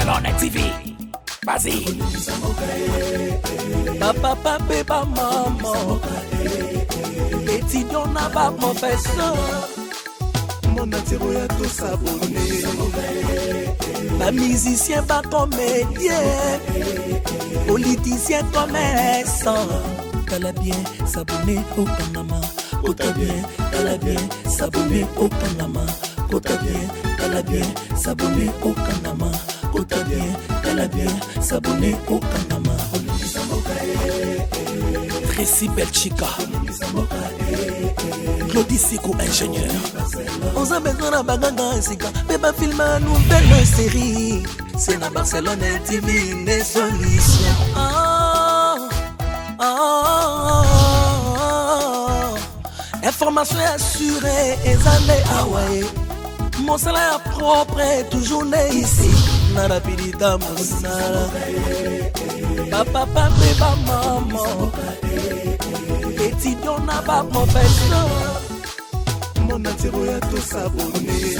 Barcelone TV. Vas-y. Papa, papa, maman. Étudiant n'a pas professeur. Mon attiro ya tout s'abonner. Pas musicien, pas comédien. Politicien, commerçant. T'as bien s'abonner au Panama. T'as bien, t'as bien s'abonner au Panama. T'as bien, t'as bien s'abonner au Panama. T'as bien, t'as bien s'abonner au Panama. Tracy Belchica. Claudie Sikou, ingénieur. On a besoin d'un bagage et c'est quand même film à nouvelle série. C'est dans Barcelone TV, les solutions. Information assurée et années Hawaii. Mon salaire propre est toujours né ici. Nara pilita monsala. Papa, papa, maman. Étudiant n'a pas professeur. Mon attiro ya tout s'abonner.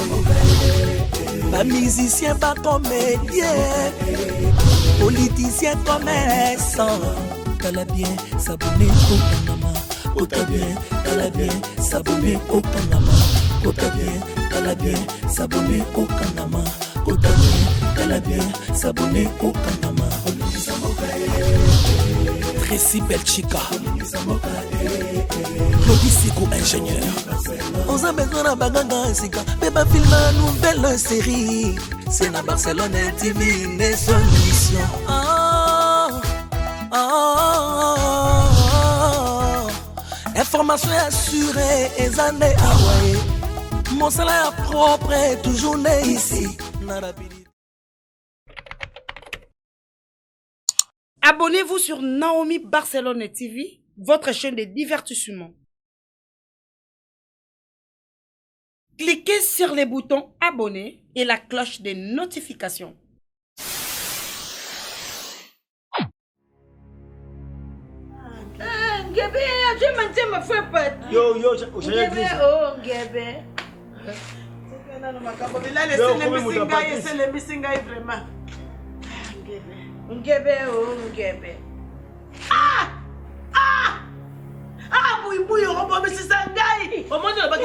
Pas musicien, pas comédien. Politicien, commerçant. T'as bien s'abonner au Panama. T'as bien s'abonner au Panama. T'as bien s'abonner au Panama. T'as bien s'abonner au Panama. Tracy Belchica. Claudie Sikou, ingénieur. On a besoin d'un bagage et c'est quand même film à nouvelle série. C'est dans Barcelone TV, les solutions. Information assurée et années Hawaii. Mon salaire propre est toujours né ici. Abonnez-vous sur Naomi Barcelone TV, votre chaîne de divertissement. Cliquez sur les boutons abonner et la cloche des notifications. Ngebe, je maintiens ma foi pas. Yo, Ngebe, oh, Ngebe. C'est le missinga vraiment. Ngebe, oh, Ngebe. Bouille, on va me s'engager. Au moins, on va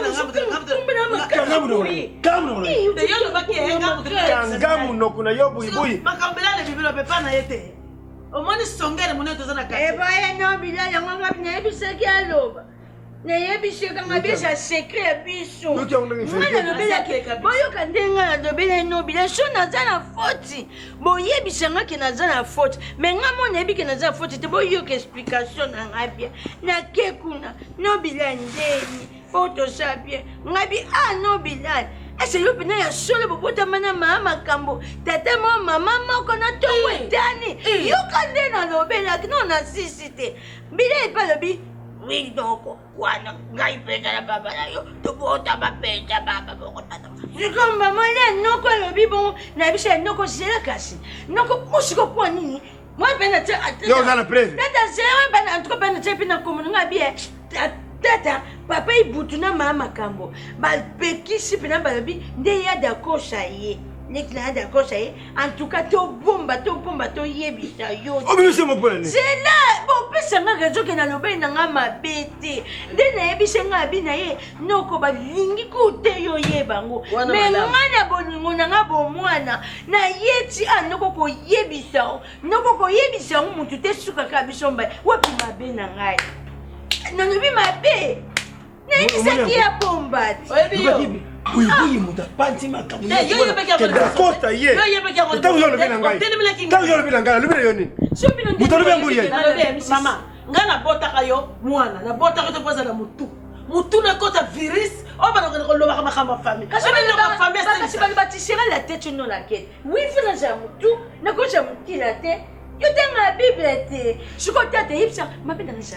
Est-ce que vous pouvez solo pour votre maman cambo tata maman qu'on a tout dani yo kande na lobela non na sisité bile pas le bi oui donc wana ngai peta la baba na yo to bota ba peta baba boko tata je comme maman là non ko le bi bon na bi chez non ko jela kasi non ko musiko kwa nini moi ben na yo na la preuve tata zero ben en tout ben na pina comme nga bi tata papa ibutuna mama kambo balpekisi pena balobi nde ya d'accord chaye nekina d'accord chaye en tout cas to bomba to yebisa yo oh mais c'est mon point c'est là bon pesa nga raison que na lobe na nga mabete nde na yebisa nga bi na ye noko balingi kute yo yebango mais ngana boningo na nga bomwana na yeti anoko ko yebisa mutu te suka kabiso mba wapi mabe na ngai non non ma paix n'est ce qui a bombardé oui muta panti makamu yo kota ye tawu yo le bilanga le yoni muta le bembu ye mama ngana bota kayo mwana na bota ko to poza na mutu na kota virus o bana ko lo ba kama famille kasi ba tisser la tête non la quête oui faut na ja mutu na ko ja mutu la tête yo tenga bible te je ko tete hipsa ma pe dans ça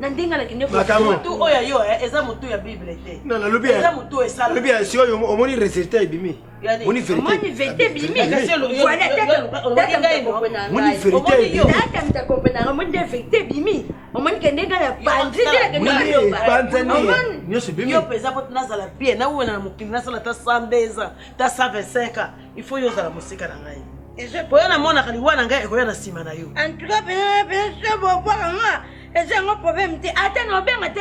nandinga na kinyo mutu oya yo eza mutu ya bible te non la lobia eza mutu esala lobia sio yo omoni résultat ibimi moni vérité bimi voilà moni vérité yo ata mtakopena moni vérité bimi omoni kendenga na panzi de panzani nyoso bimi yo pesa pot nazala bien na wona na mukini nasala ta 100 ta 125 il faut yo zala musika na ngai Poya na mona kali wana ngai ekoya na sima na yo. En tout cas, bien bon moi. C'est un problème. Attends, on va mettre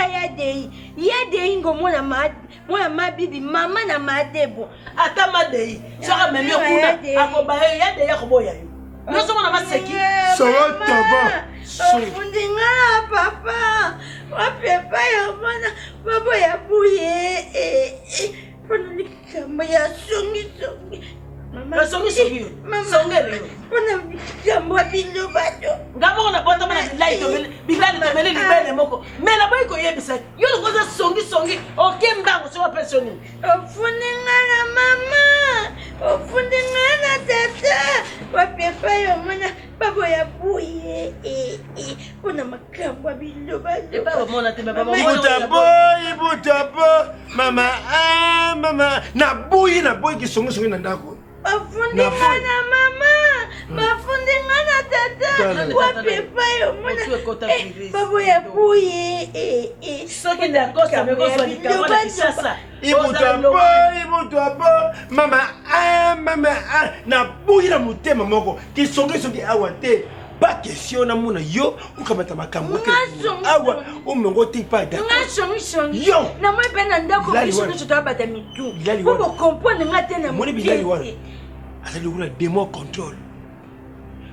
Yadei ngomona ma bibi maman na madebo. Ata madei. Sora memi okuna. Akobaye Yadei akoboya yo. Nous sommes dans ma seki. Sora taba. Fundinga papa. Papa ya mwana baba ya buye. Pona likamba ya songi. Mama songi. Songele. Pona likamba bilo bato. Ngamo na bota mana bilai to bilali libele moko. Mena boy ko yebisa. Yo ko za songi. Okemba so personi. Fundinga na mama. Fundinga na tata. Papa ya mwana baba ya buye. Pona makamba bilo bato. Baba mona te baba mona. Ibutabo. Mama. Na boy ki songi na ndako. Bafundinga na mama, bafundinga na tata, wapepa yo mona. Babo ya buye. Soki nda kosa me kosa likabo na kisasa. Ibutabo. Mama. Na boy na mutema moko ki songi awa te. Pas question na mona yo ukamata makambo awa umengo tipa da songi yo na moi pena ndako biso no tata bata mitu pour comprendre ngate na moni bilali wana azali kuna demo control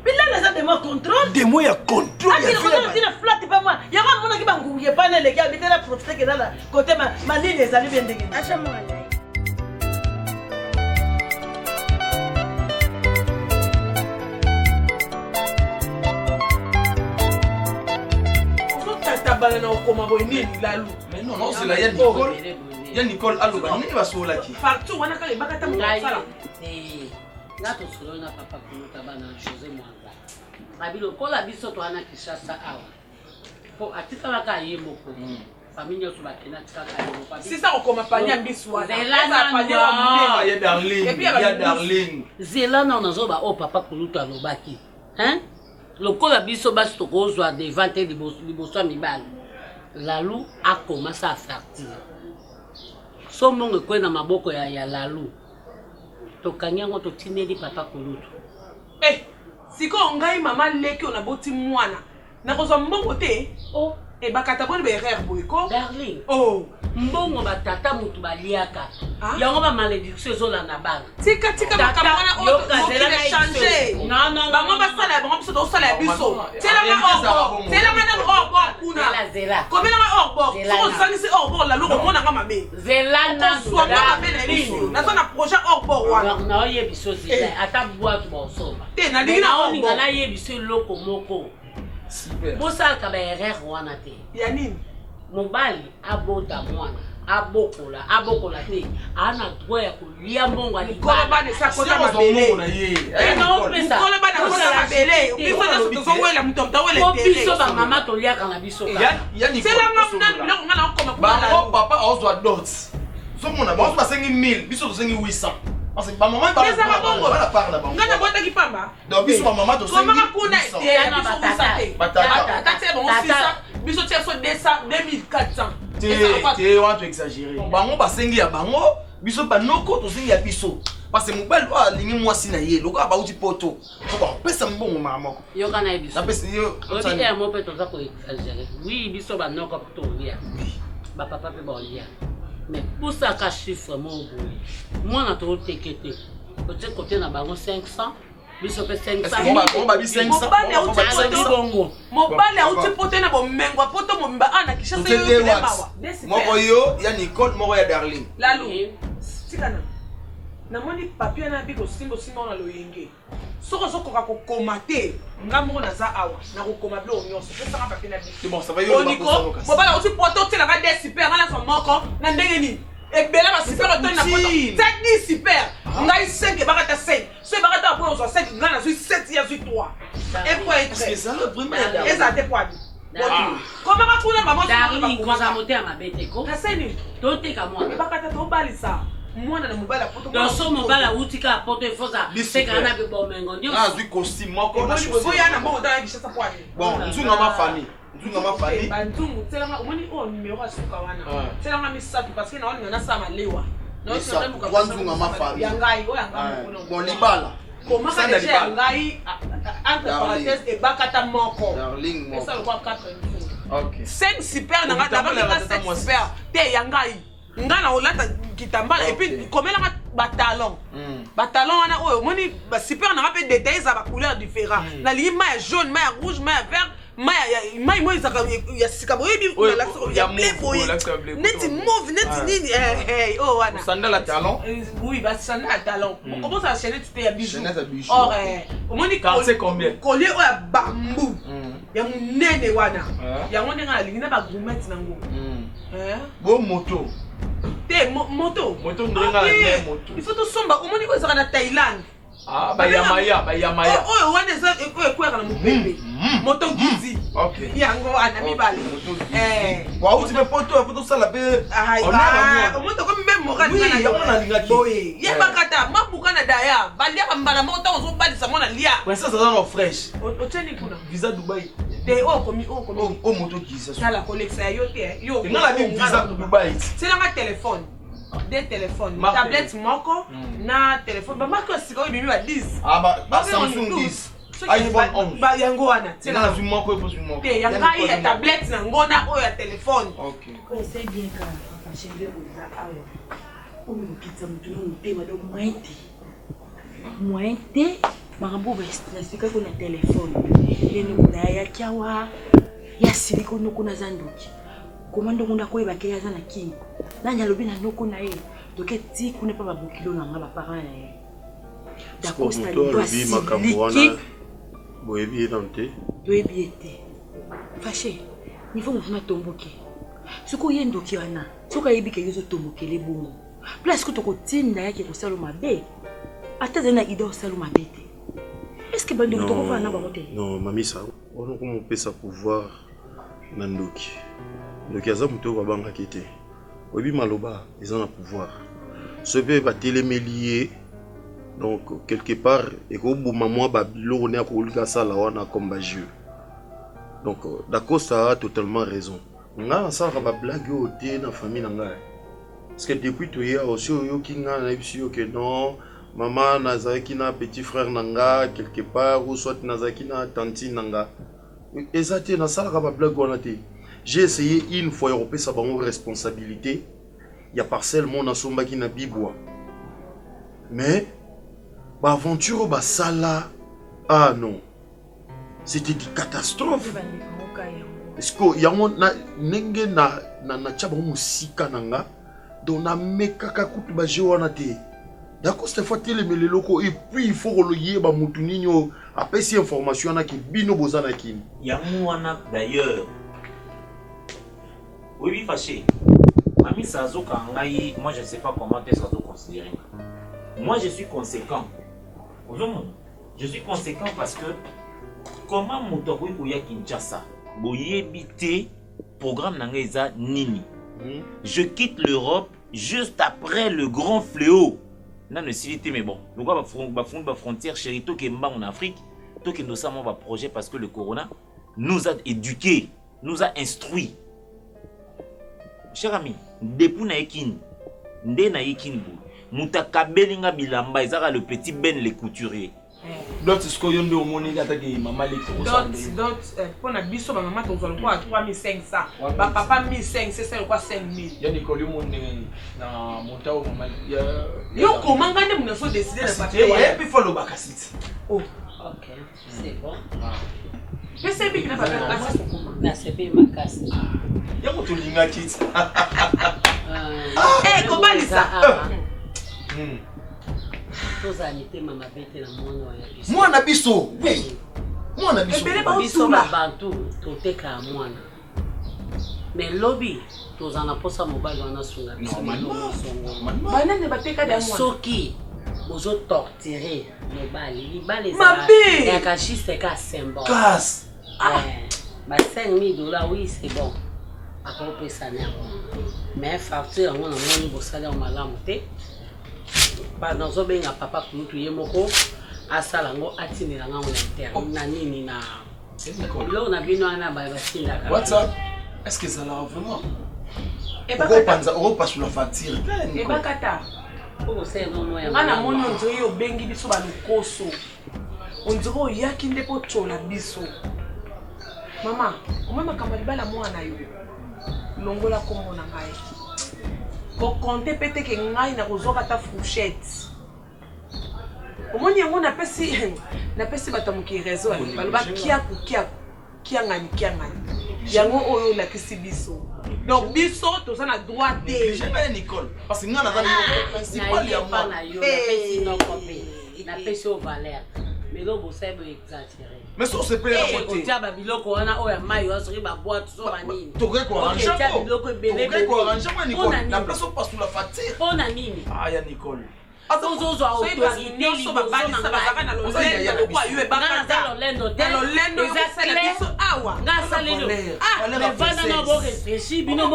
bilali za demo control demo ya control ya fila flat pas moi ya ba mona ki bangu ye pas les gars bitela profiter que là côté ma ligne les ali bien ndenge acha moi Mais non, c'est la Nicole. Il y a Nicole Aloba, il va sur la qui. Partout, on a quand les bagages de là, tu solo na papa kuluta bana José Mwanga. Babilo kola biso to ana Kishasa awa. Po atika baka yemoko. Famille sur la kena tika ka yemoko. C'est ça on commence pas bien biswa. Il y a Darling. Zela na nazoba o papa kuluta lobaki. Hein? Lokola biso basi to kozwa devant te liboso mibali. Lalu a commencé à fertir. Somongo ko na maboko ya Lalu. To kanyango to tineli papa kulutu. Siko ngai mama leki ona boti mwana. Na kozwa mbongo te. Oh, e bakata boni be rare boyko. Darling. Oh, mbongo batata mutu baliaka. Yango ba malédiction zo la na bana. Tika makamwana o to changer. Non. Ba mama sala ba mama so sala biso. Tela na orbo kuna. Zela. Komela ma orbo. So sangisi orbo la loko mona ngama me. Zela na so ngama be na biso. Na so na projet orbo wana. Na oye biso zela ata boîte bo so. Te na dingina orbo. Na ye biso loko moko. Super. Bosa ka ba erreur wana te. Ya nini? Mobali abota mwana. Abokola te. Ana droit ya kulia mbongo ali. Kola bana sa kota mabele. Kola bana kota mabele. Biso so wela mutomta wela tele. Biso ba mama to lia kana biso ka. Ya ni. C'est la maman biloko ngana okoma ba papa ozwa dot. So mona ba ozwa 5000, biso to 5800. Parce que ba maman ba la parle ba. Ngana bota ki pamba. Donc biso ba maman to 5800. Comment kuna biso usate. Batata. Tata bon 600. Biso tia so 200 2400. Tu want to exagérer. Bango basengi ya bango, biso banoko to sengi ya biso. Parce que mobile wa lingi mwasi na ye, loko ba uti poto. Ko ba pesa mbongo mamako. Yo kana biso. Na pesa yo. Odi e mo peto za ko exagérer. Oui, biso banoko to lia. Ba papa pe ba lia. Mais pour ça ka chiffre mo bouli. Moi na to tekete. Peut-être côté na bango 500. Biso pe 500. On ba bi 500. Mobile uti poto na bomengwa poto momba ana kisha se yo mawa. Moko yo ya Nicole, moko ya Darling. Lalu. Tikana. Na moni papier na biko simbo na loyenge. Soko ka ko komate. Ngambo na za awa. Na ko koma blo nyonso. Pesa ka papier na biko. C'est bon, ça va yo ba ko. Mobile uti poto tela ka des super na so moko na ndenge ni. E bela ba super to na poto. Tani super. Ngai 5 bakata 5. So bakata po so 5 ngana so 7 ya so 3. Et pour être c'est ça vraiment. Et ça te poids. Comment va couler maman Darling koza moté ma bete ko. Na seni. Tote ka moi. Bakata to balisa. Mwana na mobala poto. Dans son mobala utika porte fosa. C'est kana be bomengo. Ah, du costume moko na choisi. Boya na mbo da kishasa poids. Bon, nzunga ma famille. Nzunga ma famille. Bantungu tselanga umoni o numéro asuka wana. Tselanga misatu parce que na wana na sama lewa. Nzunga ma famille. Yangai o yangai. Bon libala. comment ça déjà ngai entre parenthèses et bakata moko darling moko ça le quoi 4 OK 5 super na ngata ba 5 super te yangai ngana olata kitambala et puis comment la batalon batalon wana oyo moni ba super na ngape détails za ba couleur différent na lima jaune ma rouge ma vert mai moi ya sika boyebi ya bleu neti mauve neti nini oh wana sandal à talon oui ba sandal à talon comment ça chaîne tu ya bijou bijou or au moni c'est combien collier o ya bambou ya munene wana ya ngone ngala lingina ba gourmet nango bo moto te moto ndrenga la moto il faut tout somba au moni ko za na Thaïlande ba yamaya oh wana za ko na mupembe moto gizi OK yango ana mibale wa uti me poto photo sala be on moto comme même moka na yo boye ye bakata mabuka na daya balia mbala moto ozo balisa mona lia ça dans fresh o teni kuna visa Dubaï te o moto giza ça la collection yo te yo ngala bi visa Dubaï c'est la téléphone des téléphones tablette moko na téléphone ba marque siko bimi ba 10 ba Samsung 10 iPhone 11 ba yango wana c'est na zuma ko po zuma te yanga ya tablette na ngona o ya téléphone OK c'est bien quand papa chérie oza ayo o me kitsa mutu no tema do mointe marambo ba stress ka ko na téléphone yene kuna ya kyawa ya siliko no kuna zanduki komando ngunda ko ba keya zana kingo nanya lobi na noko na ye doke ti kuna pa ba bokilo na nga ba parents na ye d'accord c'est lobi makambo wana boyebi dante boyebi ete fâché niveau mouvement tomboke soko yendoki wana soko yebi ke yozo tombokele bongo place ko toko tinda yake ko salo mabe ata zena ido salo mabe te est-ce que bando toko fa na ba mote non mamisa on ko mo pesa pouvoir na ndoki donc yaza muto babanga kete oyebi maloba ils ont le pouvoir ce peut va télémélier donc quelque part et ko buma moi ba biloko ne ko ulika sala wana comme jeu donc d'accord ça a totalement raison nga ça va blague au té na famille nga parce que depuis tout hier aussi yo kinga na biso yo que non maman nazaki na petit frère nanga quelque part ou soit nazaki na tante nanga exactement na sala ba blague wana té j'ai essayé une fois européen ça bango responsabilité il y a parcelle mon asomba qui na bibwa mais ba aventure ba sala ah non c'était une catastrophe parce que yango na nenge na chaba musika nanga donc na mekaka kutu ba jewana te d'accord cette fois télé mais les locaux et puis il faut le yeba mutu ninyo apesi information na ki bino bozana kini yango wana d'ailleurs oui fâché Mami Sazo Kangai, moi je ne sais pas comment tu es considéré. Moi je suis conséquent. Je suis conséquent parce que comment Moutoukoui Kouya Kinshasa, Boyebité, programme Nangeza Nini. Je quitte l'Europe juste après le grand fléau. Non, ne cité mais bon. Nous avons la frontière chérie, tout qui est en Afrique, tout qui nous sommes un projet parce que le corona nous a éduqués, nous a instruits. Cher ami, depuis na yekin, nde na yekin bo, mutaka belinga bilamba ezaka le petit Ben les couturiers. D'autres ce que yonde au moni gata ki mama le ko d'autres pour na biso ba maman to zolo kwa 3500, ba papa 1500, c'est quoi 5000. Ya nikoli monde na motao mama ya yo comment ngande muna faut décider de partir et puis faut le bakasit. Oh, OK, c'est bon. Je sais bien qu'il n'a pas de casse. Na c'est bien ma casse. Ya ko to linga kit. Eh, comment ça? Tozali te mama bete na mwana ya biso. Mwana biso. Oui. Mwana biso. Biso ba bantu toteka mwana. Mais lobby tozana posa mobile wana sunga. Non, bana ne bateka da mwana. Soki ozo torturer libali ça. Ya kashi c'est ka symbole. Casse. Bah $5,000 oui c'est bon. Après on peut s'en aller. Mais facture on a moins de salaire en malamu te. Ba nazo benga papa kunutu yemoko asalango atinela nga on na nini na. Lo na bino ana ba basinda ka. What's up? Est-ce que ça l'a vraiment? Et pas on repasse sur la facture. Et pas kata. nga namoni ondire obengi biso balokoso ondire oyaki nde potola biso mama omoi makambo libala mwana yo longola kombo na ngai kokonte mpe teke ngai nakozwaka ata fourchette omoni yango napesi bato moki réseau baloba kiaku kiangani yango oyo olakisi biso donc biso toza na droit te Nicole parce que nga naza principal ya mwana napesi o valeur mais donc bosai boexagéré mais so se pele na côté otia babiloko wana oyo ya mai oyo soki baboite so banini tokoki koarrange biloko ebele Nicole na place opasula facture mpo na nini ya Nicole ozozwa autorité liboso ngasali na borefleshi bino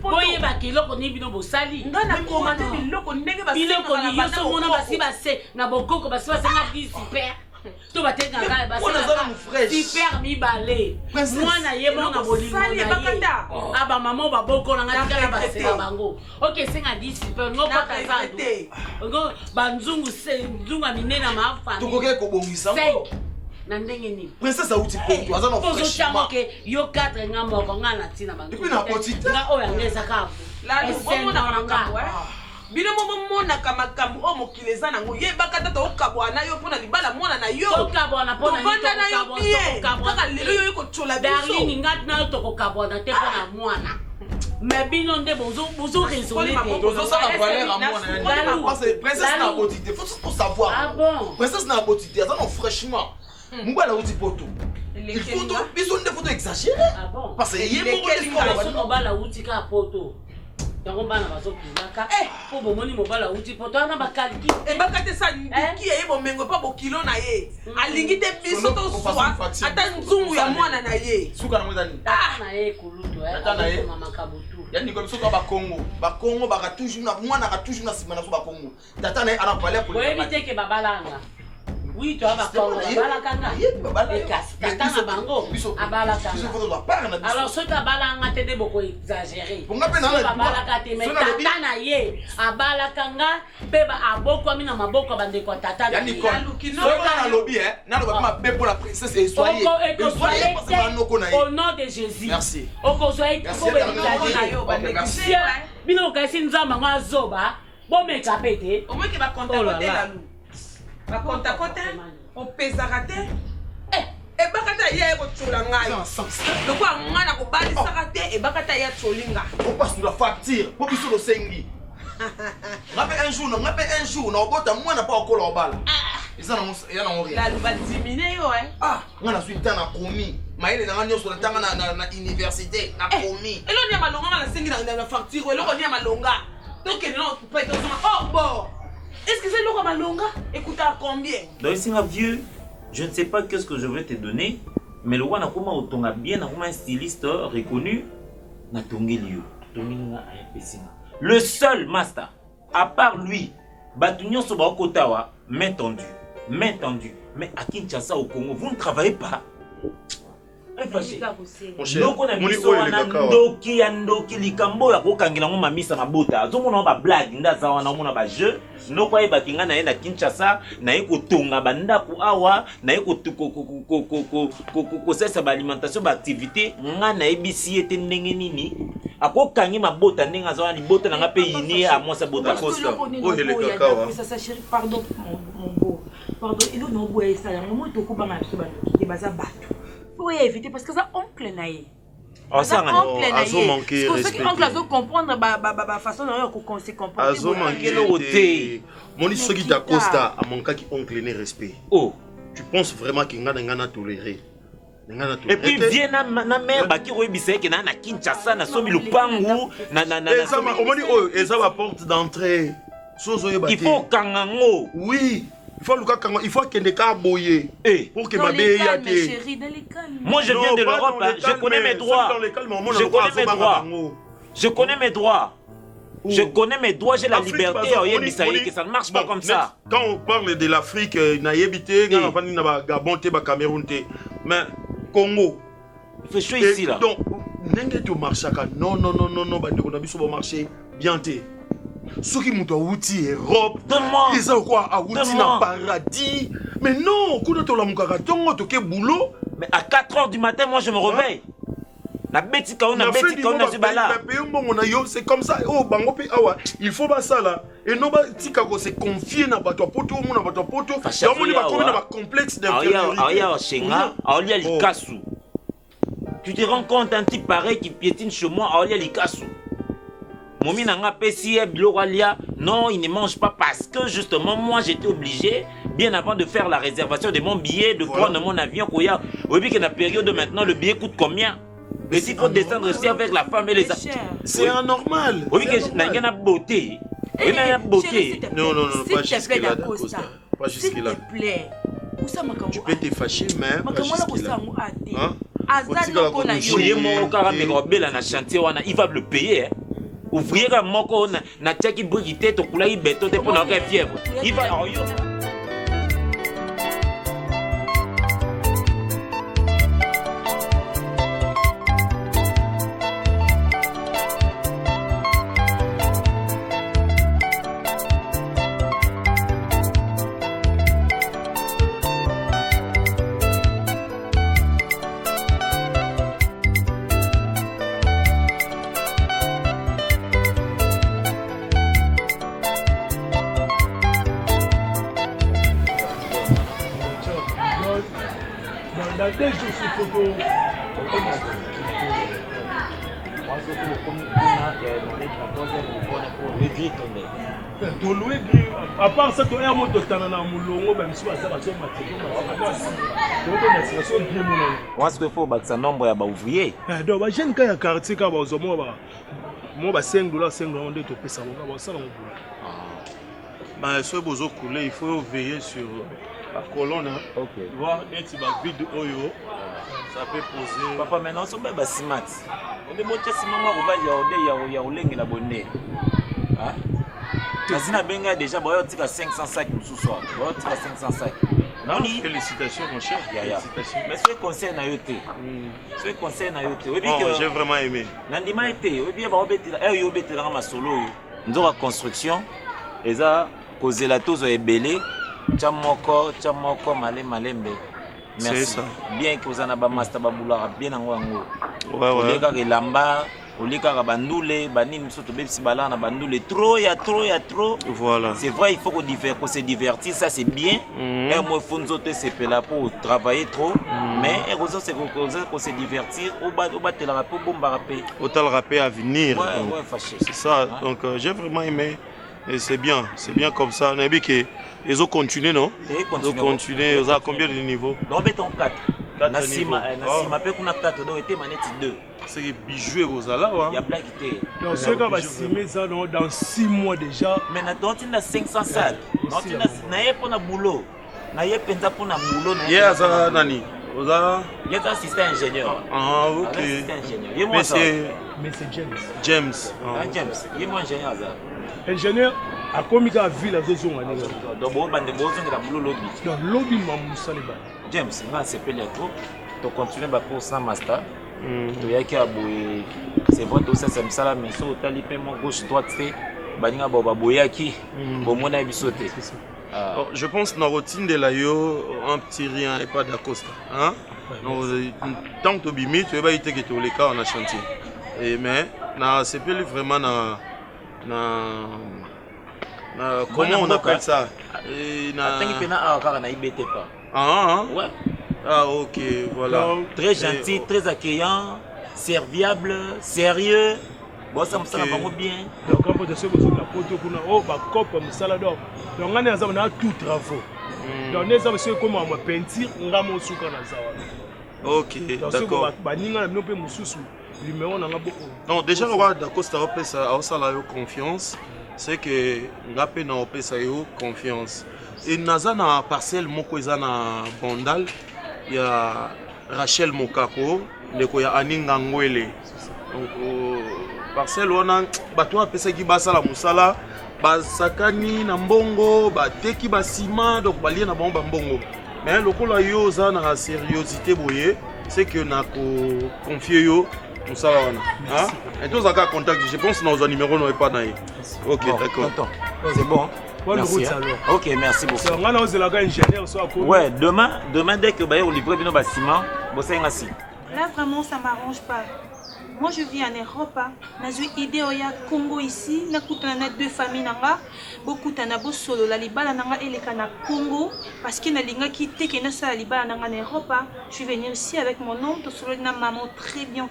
boyeba kiloko ni bino bosali biloko ni yo somona basi base na bokoko basi basenga di super to batengaka super mibale mwana ye mona bolingo na ye abamama babokolanga tikala basela bango ok senga di super ngo patazando banzungu ya minene na mafami tokoki kobongisa na ndenge nini princesse auti poto aza na franchement ke yo 4 nga moko nga na tina bango epi na potite nga oyo angeza kaka bino momonaka makambo oyo mokili eza nango yebaka tata okabwana yo mpona libala mwana na yo tovanda na yo bien kaka lelo yo kotola biso ngati nayo tokokabwana te mpona mwana mais bino nde bozoraisonne tozosala valeur ya mwana parce que princesse na potite faut savoir princesse na potite aza na fraîchement mobala auti poto biso nde faut exagérer parce que ye mobala uti ka poto yango bana bazokilaka po bomoni mobala uti poto wana bakaliki ebaka te sa ndiki ye bomengo pa bokilo na ye alingi te biso toswa ata nzungu ya mwana na ye suka na mweza nini na ye kuluto mama kabutu yani ko biso ka bakongo baka toujours na mwana ka toujours na sima na so bakongo tata na ana parler pour boyebi te ke babalanga oui to abakongo babalakanga ekasi tata na bango abalakanga alors soki abalanga te nde boko exagéré babalaka te mais tata na ye abalakanga mpe abokwami na maboko bandeko tata na ye nalobi naloba ma be pour la princesse et soyez au nom de Jésus merci okozwa exagéré bino okasi nzambe ngo azoba bomeka pe te omoki bakontakote lalu bakontakote opezaka te ebaka te ye kotola ngai lokwa nga na kobalisaka te ebaka te ye atolinga opasula facture po biso losengi ngape un jour na obota mwana pa okola obala eza nango lalu badimine yo nga nazwi ntan na komi mayele nanga nyonso natanga na université na komi eloko ya malonga nga nasengi na facture eloko ni ya malonga tokende na ocupa etozonga oh bon est-ce que c'est l'eau malonga écoute à combien donc c'est un vieux je ne sais pas qu'est-ce que je vais te donner mais le roi n'a comment autonga bien n'a comment un styliste reconnu n'a tongé lieu le seul master à part lui Batunyon Soba Okotawa main tendue mais à Kinshasa au Congo vous ne travaillez pas loko na biso wana ndoki likambo ya kokangela ngo mamisa na bota azomona ba blague ndaza wana omona ba jeu noko ayeba kinga na ye na Kinshasa na ye kotonga bandako awa na ye ko sesa ba alimentation ba activité nga na ebisi ete ndenge nini akokangi mabota ndenge azawa libota na nga pe yini a moi sa bota costa oheleka kawa ça chérie pardon mon beau pardon ilo no boya isa ya mo to ko banga biso ba ki baza bato faut éviter parce que ça oncle naïe. Ah ça azo manquer respect. Parce que oncle azo comprendre ba façon de ko se comporter. Azo manquer l'auté. Moni soki da Costa a manqué qui oncle ne respect. Oh, tu penses vraiment qu'il ngana tolérer? Et puis viens na mère ba ki roibisa ke na Kinshasa na somi lupangu na ça omoni oh eza ba porte d'entrée. Il faut kangango. Oui. Il faut qu'il y ait des boyés pour que ma belle moi je viens de l'Europe, je connais mes droits. Je connais mes droits. Je connais mes droits, j'ai la liberté. Ça ne marche pas comme ça. Quand on parle de l'Afrique, il y a habité, Gabon, Cameroun, mais Congo. Il fait chaud ici là. Donc, non, on a marché bien. soki moto awuti Europe Donne-moi. eza quoi awuti na paradis. Mais non, kuna tolamukaka tongo toke boulot. Mais à 4 h du matin, moi je me réveille. Na beti kaou na beti kaou na zibala. C'est comme ça. Oh bango pe awa, il faut pas ça là. Et non ba tika ko se confier na bato poto mo na bato poto. Ya moni ba comme na ba complexe d'infériorité. Aya Shenga, Aolia Likasu. Tu te rends compte un type pareil qui piétine chez moi, Aolia Likasu. Momi nanga pesi biloralia, non, il ne mange pas parce que justement moi j'étais obligé bien avant de faire la réservation de mon billet, de prendre mon avion koya. Oui, que la période maintenant le billet coûte combien? Mais s'il faut descendre aussi avec la femme et les enfants. C'est anormal. Oui, que n'a rien à beauté. Oui, n'a beauté. Non, pas jusque là. Pas jusque là. S'il te plaît. Tu peux te fâcher, mais pas jusque là. Ouvrier mon caramel na chantier il va le payer. Ouvrier comme moko na tchaki brigité to kula ibeto te pour na fièvre. Il va à part ça, tu as un mot de tanana moulongo, même si tu as un moi, ce qu'il faut, c'est un nombre d'ouvriers. Donc, je ne sais pas quartier, moi, $5, de topé ça. Mais ce besoin coulé, il faut veiller sur la colonne. Ok. Voir être vide oyo. Ça peut poser. Papa, maintenant, on va se mat. On est bon, si maman va y a la bonne. Hein? Nazina Benga déjà, il y a 500 sacs ce soir. Il y a 500 sacs. Félicitations, mon cher. Félicitations. Mais ce conseil n'a été. Ce conseil n'a été. J'ai vraiment aimé. Nandima été. Oui, bien, on va dans ma solo. Nous avons la construction. Et ça, cause la toze est belé. Chamoko, malembe. Merci. Ça. Bien que vous en avez master baboula bien en wango. Ouais. Les lamba, les gars bandoule, banim surtout bébé bala na bandoule trop. Voilà. C'est vrai, il faut qu'on se divertisse, ça c'est bien. Et moi fonzo te c'est là pour travailler trop, mais heureusement c'est qu'on se divertir au bas de la rapport bomba rapper. Autant le rapper à venir. Ouais, fâché. C'est ça. Donc j'ai vraiment aimé. Et c'est bien comme ça. On a vu qu'ils ont continué, non? Ils ont continué. Ils ont combien de niveaux? Non, mais ton 4. Nassima, peut qu'on a 4, donc était manette 2. C'est des bijoux aux alas. Il y a plein qui étaient. Donc, ce qu'on va signer ça dans 6 mois déjà. Mais maintenant, tu as 500 sacs. Tu n'as pas de boulot. Tu n'as pas de boulot. Il y a ça, Nani. Il y a un assistant ingénieur. Ah, ok. Mais c'est James. James. Il est moi ingénieur. Ingénieur, à combien de villes à 2 ans? Donc, on va de lobby. Donc, lobby, maman, Saliba. James, c'est pas le tout. Tu continues à course sans master. C'est vrai que ça me sala mais so tali paiement gauche droite c'est baninga boba boyaki bomona bisoté. Je pense dans la routine de la yo un petit rien et pas d'Acosta hein. Tant que tu bimi tu vas été que tous les cas on a chantier. Et mais na c'est plus vraiment na comment on appelle ça et na attends que na encore na ibete pas. Ouais. Ah ok, voilà. Très gentil, très accueillant, serviable, sérieux. Bon, ça me semble vraiment bien. Donc, quand vous êtes sur la photo, vous avez un cop comme ça. Donc, on a tout travaux. Donc, on a comment on peinture, on a mon souk en azar. Ok, d'accord. Non, déjà, on va d'accord, ça a confiance. C'est que on a confiance. Et naza na parcelle moko eza na Bondal. Il y a Rachel Mokako, il y a Aninga Ngwele. Donc, parcelle, on a bateau à Pesaki Basala Moussala, Basakani, Nambongo, Bateki Basima, donc Balien na Bamba Mbongo. Mais le coup là, yo, ça na sérieuxité, c'est que na confié yo, mosala wana. Et tous à contact, je pense que nos numéros n'ont pas naï. Ok, d'accord. C'est bon. Bonne route alors. Ok, merci beaucoup. Ouais, demain dès que vous livrez le bâtiment, vous savez ainsi. Là, vraiment, ça ne m'arrange pas. Moi, je vis en Europe. J'ai une idée au Congo ici. Je suis deux familles. Beaucoup de solo. La Libala et les Congo. Parce que je quitté la Libala en Europe. Je suis venue ici avec mon oncle. Ma maman très bien.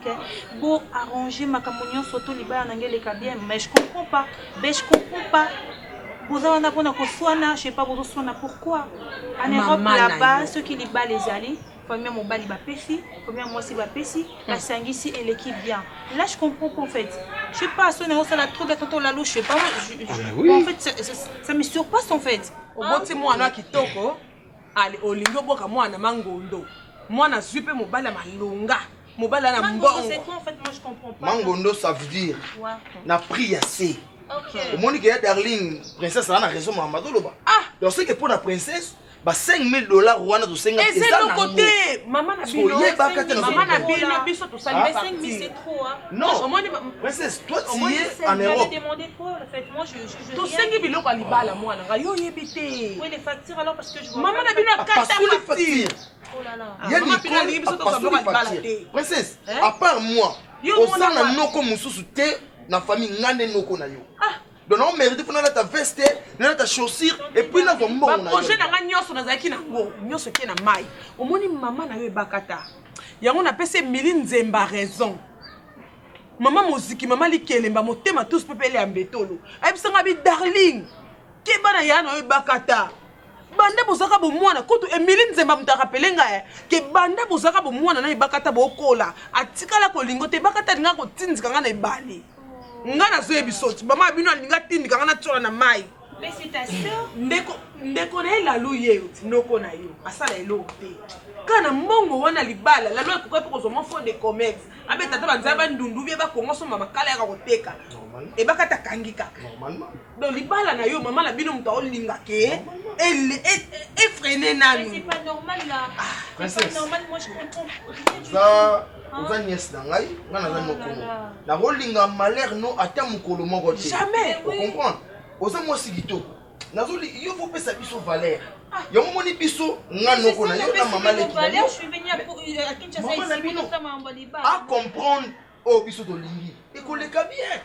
Bon, arranger ma communion sur le Libala bien. Mais je ne comprends pas. Vous avez un je ne sais pas pourquoi. En Europe, là-bas, ceux qui libèrent les alliés. Combien mon bali va pêcher, combien moi aussi va pêcher, la sanguisse et l'équipe bien. Là je comprends pas en fait. Je sais pas, ça la trop de tonton la louche, je sais pas. En fait, ça me surpasse en fait. Au bout de moi, qui toko, allez, au lingo boka moi na mangondo. Moi na super mon bali malunga. Mon bali na mbongo. C'est quoi en fait, moi je comprends pas. Mangondo ça veut dire na pris assez. Au monde qui est darling, princesse a raison maman doloba. Donc c'est que pour la princesse bah $5,000 Rwanda de 50 et c'est le côté maman na bino maman na bino biso to sali 5,000 c'est trop non princesse toi tu es en Europe demandé quoi en fait moi je to sengi biloko alibala mwana nga yo yebite oui les factures alors parce que je vois maman na bino akata facture oh là là il y a des biso to sali facture princesse à part moi osana noko mususu te na famille ngande noko na yo donc on mérite pour ta veste, ta chaussure et puis na bombo na. Projet na nyoso na zaki na ngo, nyoso ke na mai. Omoni maman na yo bakata. Yango na pese Mili Nzemba raison. Maman muziki, maman likelemba motema tous pepele ya mbetolo. Ayebisanga bi darling. Ke bana ya na yo bakata. Banda bozaka bo mwana kutu Mili Nzemba mutarapelenga ke banda bozaka bo mwana na bakata bokola. Atikala ko lingo te bakata linga ko tindika nga na ibali. Ngana zoe bisoti mama bino alinga tindika ngana tsola na mai mais c'est ta sœur ndeko na la luye noko na yo asala elo te kana mbongo wana libala la loi pourquoi pour son fond de commerce abe tata banzaba ndundu bie ba kongo so mama kala ya koteka e bakata kangika normalement donc libala na yo mama la bino muta olinga ke et freiner nani c'est pas normal là c'est pas normal moi je comprends ça vous avez nièce nangai ngana za nokomo na rolinga malheur no ata mukolo moko te jamais vous comprenez oza mo sigito nazoli yo faut pesa biso valeur yo moni biso ngano ko na yo na mama leki valeur je suis venu à Kinshasa ici pour ça mamba liba à comprendre o biso to lingi et ko leka bien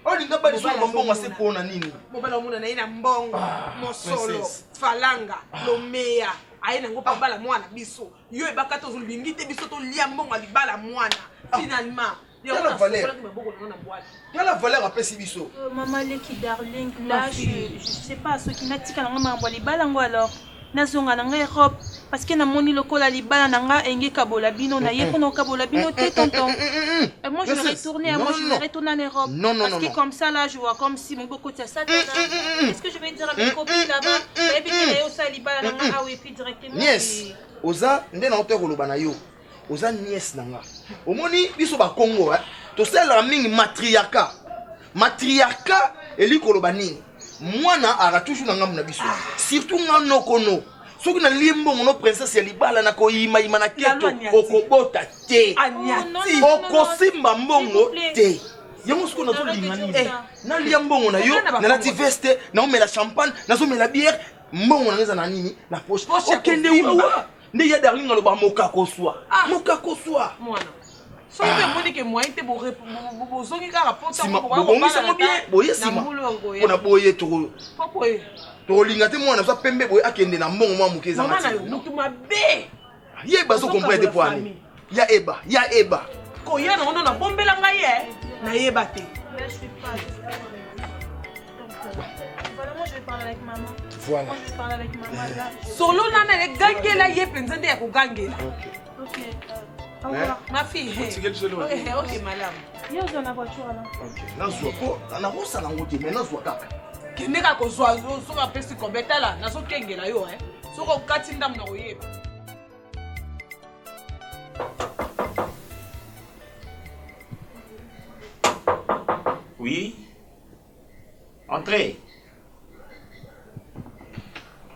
olinga ba biso na mbongo se pona nini bobala mona na ina mbongo mosolo falanga lomea aina ngo pa bala mwana biso yo ebaka to zolingi te biso to lia mbongo libala mwana finalement la valeur après si biso maman leki darling là je sais pas ce qui natika nga mambo libala ngo alors nazonga na Europe parce que na moni lokola libala nanga enge kabola bino na ye kono kabola bino te tonton et moi je vais retourner en Europe parce que comme ça là je vois comme si mon beaucoup de ça est-ce que je vais dire à mes copines là-bas et puis que yo ça libala nanga ah oui puis directement yes oza ndena oteko lobana yo oza nièce nanga omoni biso ba Congo to sala mingi matriarcat elikoloba nini mwana ara toujours nanga muna biso surtout ngano kono soki na limbo ngono princesse ya libala na ko yima na keto okobota te okosimba mbongo te yango siko nazo linga nini na lia mbongo na yo na lati veste na omela champagne na zo mela bière mbongo na ngeza na nini na poche okende wa nde ya darling aloba mokako swa mwana so te moni ke moi te bo zongi ka rapport ta bo bien boye sima pona boye to linga te mwana za pembe boye akende na mbongo mwa mukeza mama na yo mutu mabe yeba zo comprendre poani ya eba ko ya na ona na bombela ngai na yeba te Moi je vais parler avec maman. Voilà. Moi je vais parler avec maman là. Solo nana le gangela ye penza nde ya ko gangela. OK. Ma fille. OK madame. Yo dans la voiture là. OK. Na zo ko na rosa na ngote mais na zo kaka. Kende ka ko zo so ka pesi ko betala na so kengela yo So ko kati ndam na oyeba. Oui. Entrez.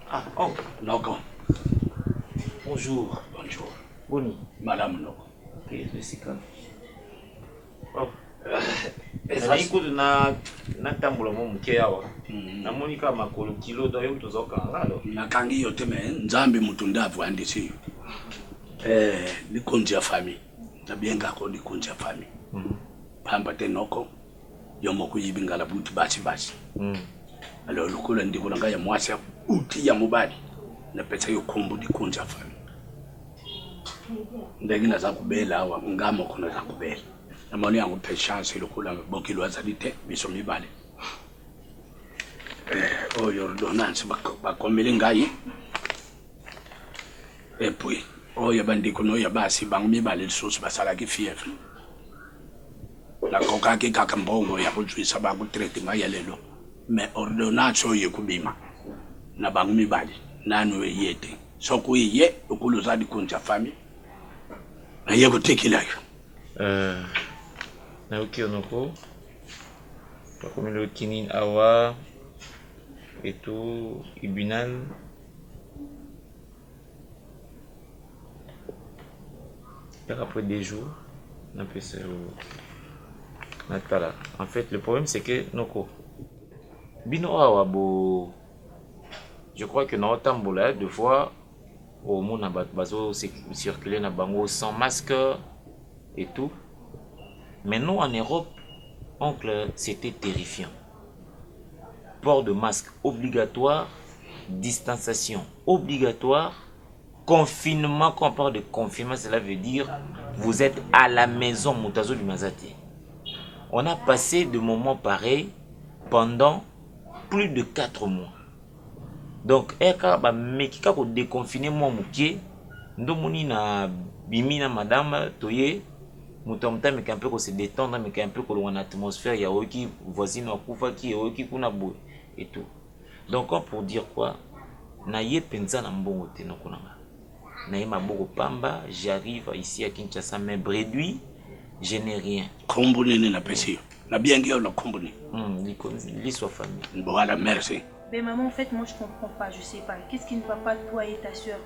Ah, oh, Logo. Bonjour. Bonjour. Boni. Madame Logo. Ok, Jessica. ezali kutu natambola mo moke awa namoni kaka makolo kilo do yo tozokanga alo nakangi yo te me nzambe mutu nde avwandisi likonzi ya famille nabiyengako likonzi ya famille pamba te noko yo moko yibingala buti basi alors lokola ndikola nga ya mwasi uti ya mobali napesa yo kombo likonzi ya famille ndenge naza kubela awa nga moko naza kubela namoni yango pe chance lokola bokilo azali te biso mibale oyo ordonnance bakomeli ngai et puis oyo bandiko noyo basi bango mibale lisusu basalaki fièvre nakokaki kaka mbongo ya kuzwisa bango traitement ya lelo mais ordonnance oyo ekubima na bango mibale nanu eye te soki oye okulu ozali konti ya famille naye kotekela yo nayoki onoko bakomeli okini awa eto ibinal après des jours en fait le problème c'est que noko bino awa bo je crois que na otambola deux fois au monde na bazo circuler na bango sans masque et tout. Mais nous, en Europe, oncle, c'était terrifiant. Port de masque obligatoire, distanciation obligatoire, confinement. Quand on parle de confinement, cela veut dire vous êtes à la maison, Moutazo du Mazati. On a passé de moments pareils pendant plus de 4 mois. Donc, quand on déconfiné, moi, Mouké, ndomoni na bimina madame, toye. Mutamta mais un peu qu'on se détendre mais un peu qu'on a une atmosphère il y a qui voisine au kufa qui qui kuna boue et tout donc pour dire quoi naie penza na mbongo te nokonanga naie maboko pamba j'arrive ici à Kinshasa mais bredui je n'ai rien komboni na pesi na bien ngi na komboni l'histoire famille voilà merci mais maman en fait moi je comprends pas je sais pas qu'est-ce qui ne va pas toi et ta soeur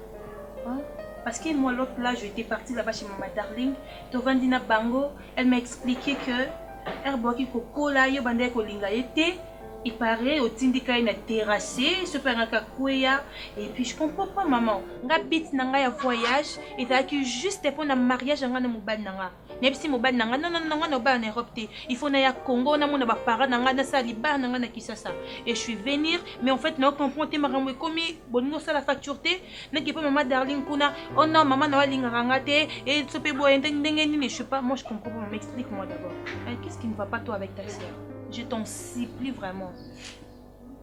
hein? Parce que moi, l'autre là, j'étais partie là-bas chez Maman Darling. Tovandina Bango, elle m'a expliqué que Herboki Kokola, Yobande Kolinga était. Il paraît au Tindika, il a terrassé, super Nakakuya. Et puis je comprends pas, maman. Ngabit nanga ya voyage, et t'as que juste pour un mariage, nanga na mobile nanga. Nepsi mobile nanga, non, nanga ba en Europe. Il faut na ya Congo, na mona ba para nanga na saliba nanga na Kisasa. Et je suis venir, mais en fait, non, comprends, t'es maramwe komi, bongo ça la facture te, n'a qui pas maman Darling Kuna, oh non, maman na walinga rangate, et ce peut boire, je sais pas, moi je comprends pas, m'explique-moi d'abord. Qu'est-ce qui ne va pas toi avec ta sœur? Je t'en supplie vraiment.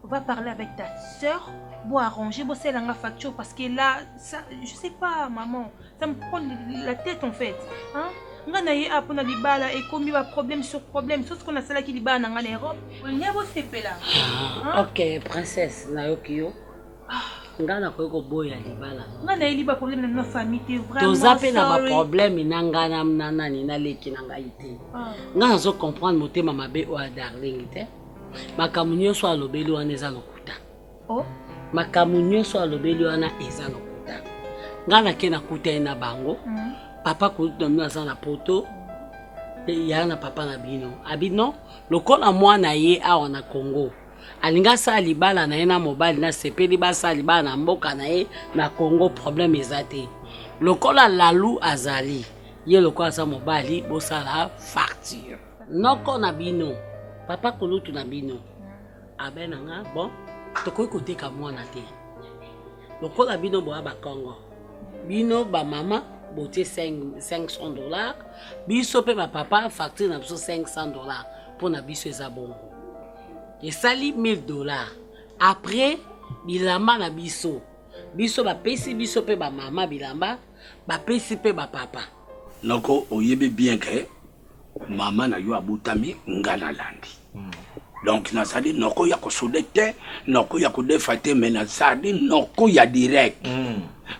Va parler avec ta soeur pour arranger la facture parce que là, ça, je sais pas, maman, ça me prend la tête en fait. Hein? Et comme problème sur problème, tout ce qu'on a ça qui est en Europe. Ok, princesse, Naokio. Ngana ko boya libala. Ngana liba problème na famille te vraiment. Toza pe na ba problème nangana nana ni na leki nanga ite. Ngana zo comprendre motema mabe o Darling te. Makamunyo so alobeli wana eza lokuta. Oh, makamunyo so alobeli wana eza lokuta. Ngana ke na kuta na bango. Papa ko domina za na poto. Ya na papa na bino. Abino lokola mwana ye awa na Congo. Alinga sa libala na ena mobile na sepeli ba sa libala na mboka na ye na Congo problème ezate. Lokola lalu azali ye lokola sa mobile bo sala facture. Noko na bino papa kolutu na bino abenanga bon tokoki koteka mwana te. Lokola bino bo ba Congo bino ba mama bote $500 biso pe ba papa facture na biso $500 pour na biso eza bongo. Et sali $1000. Après, bilamba na biso. Biso ba pesi biso pe ba mama bilamba, ba pesi pe ba papa. Noko oyebe bien que mama na yo abutami ngana landi. Donc na sali noko ya ko sudete, noko ya ko defate mais na sali noko ya direct.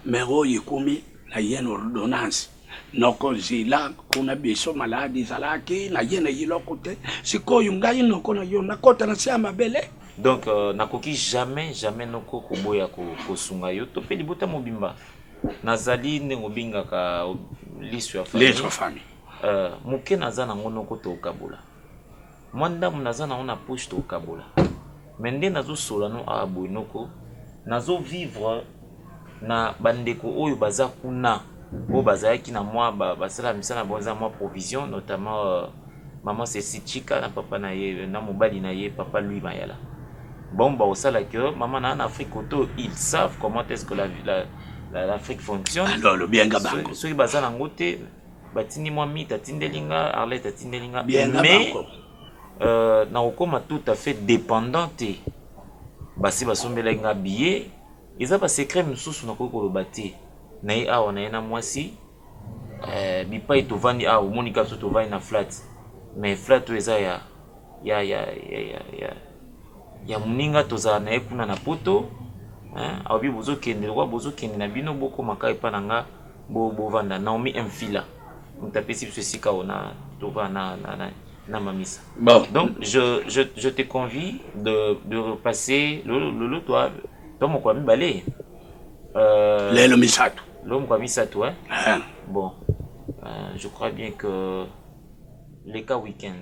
Mais oye komi na yen ordonnance. Noko zila kuna biso maladi zalaki na yena yilokote sikoyo ngai noko na yo nakota na sia mabele donc nakoki jamais noko koboya ko sunga yo to pe libota mobimba nazali ne ngobinga ka l'histoire famille moke naza nango noko tokabola mwa ndamu naza nango na poche tokabola me nde nazosola no awa boye noko nazovivre na bandeko oyo baza kuna oyo bazalaki na mwa basala misala na bango mwa provision notamment maman Cécile Chika na papa na ye na mobali na ye papa Louis Mayala bon baosala que maman na en Afrique auto ils savent comment est-ce que l'Afrique fonctionne. Alors le bien gabango ceux qui baza nango te batindi mwa mita tindelinga Arlette atindelinga mais na okoma tout à fait dépendante basi basombela nga billet eza ba secret msusu na kokoloba te na ye awa na ye na mwasi bipai tovandi awa omoni kaso tovandi na flat mais flat oyo eza ya moninga tozala na ye kuna na poto aobi bozokende lokwa bozokende na bino bokomaka epa na nga bovanda Naomi Mfila moto apesi biso esika oyo tovanda na mamisa. Bon. Donc je te convie de repasser le toi mon quoi mibale lelo misato l'homme quoi misato bon je crois bien que les cas week-end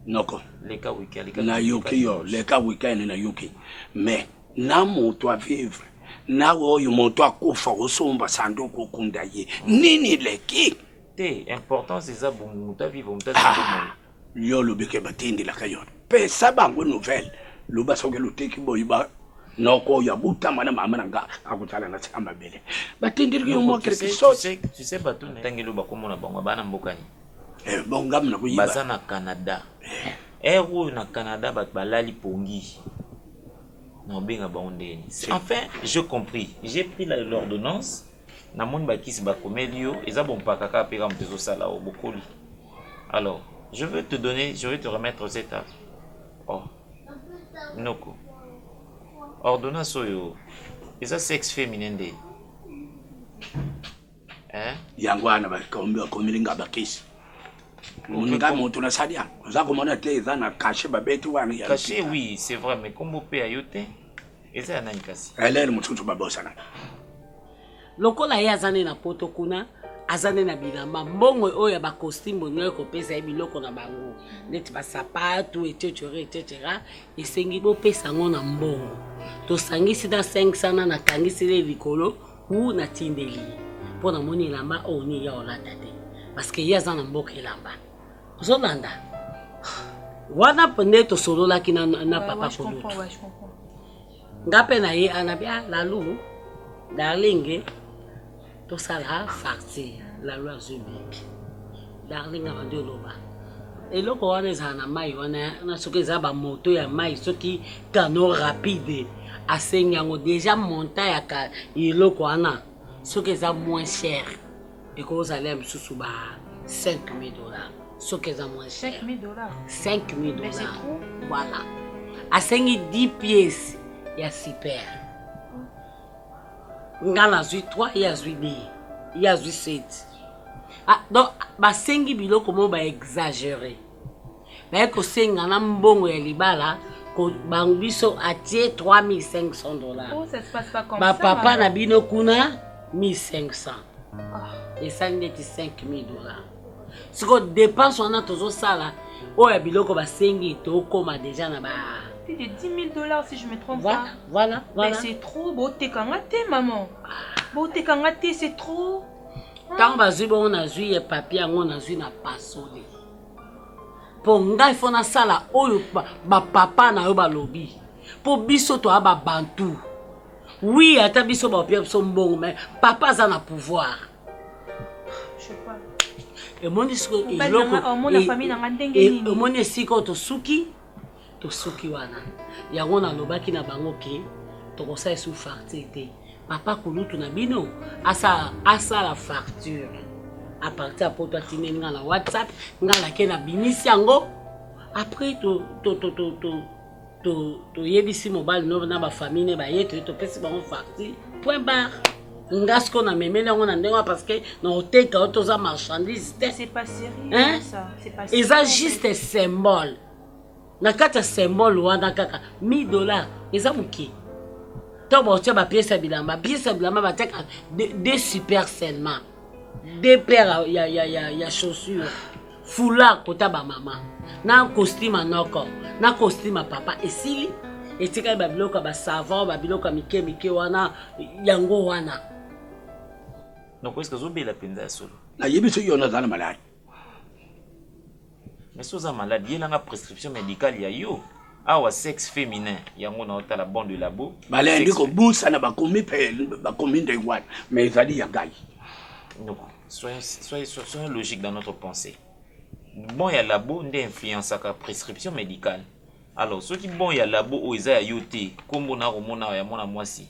noko les cas week-end na yuki yo les cas week-end na yuki mais na moto a vivre na oyo moto akufa osomba sanduku kunda ye nini leki te important c'est ça bon moto a vivre moto yo lobeke batindi la kayo pesa bango nouvelle loba soke luteki boyiba noko ya butama na mama nanga akutala na tsamba bele batindi yo mo quelque chose tu sais bato ntangelo bakomona bango bana mbokani bon ngam na kuyiba baza na Canada ero na Canada bat balali pongi na benga baondeni enfin je compris j'ai pris l'ordonnance na mon bakisi bakomelio eza bon pakaka peka mtezo sala o bokoli alors je vais te remettre cette acte. Oh, Noko. Ordonnance oyo. Et ça sexe féminin de. Hein? Yangwana ba komilinga bakisi. Moninga moto na sadia. Za komona te za na caché babetu wana ya. Caché oui, c'est vrai mais comme pe ayote. Et ça na nkasi. Elle est mututu babosa na. Lokola ya zane na poto kuna. Azane na bilamba mbongo oyo ba costume bonyo ko pesa biloko na bango neti ba sapato etc. esengi bo pesa ngo na mbongo to sangisi da 500 na kangisi le likolo ou na tindeli pona moni lamba oni ya olata te parce que ya zana mboka elamba ozolanda wana pende to solola kina na papa ko ngape na ye anabia lalu darling tout ça là farci la loi zubik darling avant de loba et le quoi les ana mai wana na soki za ba moto ya mai soki cano rapide asengango déjà monta ya ka iloko wana soki za moins cher et que vous allez me susuba $5,000 soki za moins cher $5,000 mais c'est trop voilà asengi 10 pièces ya super ngana zui 3 ya zui 2 ya zui 7 ah donc ba sengi biloko mo ba exagérer ba ko senga na mbongo ya libala ko bangiso atie $3,500 oh ça se passe pas comme ba ça papa na bino kuna 1,500 et ça ndeti $5,000 siko dépense on a toujours ça là oh ya biloko ba sengi to koma déjà na ba plus de $10,000 si je me trompe voilà, pas. Voilà. Mais c'est trop beau, t'es kangaté, maman. Beau, t'es kangaté, c'est trop. Quand on a vu les papiers, on a vu na passolé. Pour nga il faut na sala oyo ba papa na yo ba lobby. Pour biso to aba bantu. Oui, ata biso ba pia so mbongo mais papa za na pouvoir. Je sais pas. Et mon disco et la famille na ndenge nini. Et mon siko to suki wana yango na lobaki na bango ke tokosa sous facture papa kulutu na bino asa la facture à partir pour toi tinenga na WhatsApp ngala ke na binisi yango après to yebisi mobile no na ba famille ba yeto to pesi bango facture point barre ngasko na memele ngo na ndengo parce que na oteka otoza marchandise c'est pas sérieux ça c'est pas sérieux c'est juste symbole na kata symbole wana kaka $1,000 eza muki to ba tia ba pièce bilamba ba tia 2 super seulement 2 paires ya chaussures foulard kota ba maman na costume noko na costume papa esili etika ba biloko ba savon ba biloko mike wana yango wana. Donc est-ce que vous avez la peine de solo? Na yebi so yona zana malade. Mais si vous êtes malade, il y a une prescription médicale, il y a yo. Ah, ouais, sexe féminin, il y a la bande de labo. Balé ndiko busa na bakomi de wan, mais ça dit ya gaï. Donc, soyons logiques dans notre pensée. Bon, il y a labo, on influence à la prescription médicale. Alors, ceux qui bon, il y a labo, où ils ont yoté, comme on a au monde, il y a mon moi si.